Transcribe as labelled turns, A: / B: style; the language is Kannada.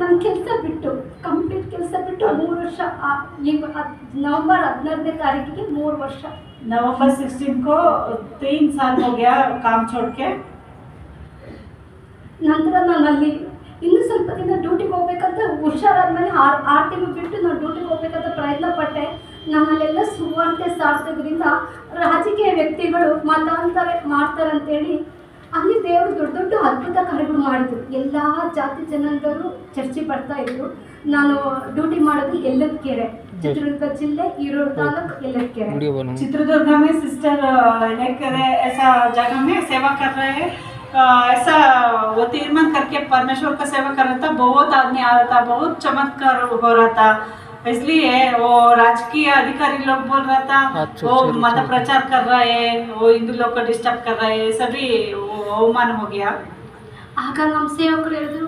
A: ನನ್ನ ಕೆಲಸ ಬಿಟ್ಟು ಕಂಪ್ಲೀಟ್ ಕೆಲಸ ಬಿಟ್ಟು 3 ವರ್ಷ ಈಗ नवंबर 16 तारीख 3 ವರ್ಷ
B: नवंबर 16 को 3 साल हो गया काम छोड़ के।
A: ನಂತರ ನಾನು ಅಲ್ಲಿ ಇನ್ನೂ ಸ್ವಲ್ಪ ದಿನ ಡ್ಯೂಟಿಗೆ ಹೋಗ್ಬೇಕಂತ ಹುಷಾರಾದ್ಮೇಲೆ 6 ತಿಂಗಳು ಬಿಟ್ಟು ನಾನು ಡ್ಯೂಟಿಗೆ ಹೋಗ್ಬೇಕಂತ ಪ್ರಯತ್ನ ಪಟ್ಟೆ. ನಮ್ಮಲ್ಲೆಲ್ಲ ಸುವಾರ್ತೆ ಸಾರ್ಸೋದ್ರಿಂದ ರಾಜಕೀಯ ವ್ಯಕ್ತಿಗಳು ಮತಾಂತರ ಮಾಡ್ತಾರಂತೇಳಿ ಅಲ್ಲಿ ದೇವರು ದೊಡ್ಡ ದೊಡ್ಡ ಅದ್ಭುತ ಕಾರ್ಯಗಳು ಮಾಡಿದ್ರು. ಎಲ್ಲ ಜಾತಿ ಜನಾಂಗದವರು ಚರ್ಚೆ ಬರ್ತಾ ಇದ್ರು. ನಾನು ಡ್ಯೂಟಿ ಮಾಡೋದು ಯಲ್ಲಕೆರೆ, चित्रदुर्ग जिले ईरोड तालूक यल्लकेरे।
B: चित्रदुर्ग में सिस्टर यल्लकेरे ऐसा जगह में सेवा कर रहे हैं। ऐसा वो तीर्मान करके परमेश्वर का सेवा कर रहा था। बहुत आदमी आ रहा था, बहुत चमत्कार हो रहा था। इसलिए वो राजकीय अधिकारी लोग बोल रहा था वो मत प्रचार कर रहे हैं, वो हिंदू लोग को डिस्टर्ब कर रहे हैं, सभी वो अवमान हो गया।
A: आग ನಮ್ಮ ಸೇವಕರು ಹೇಳಿದ್ರು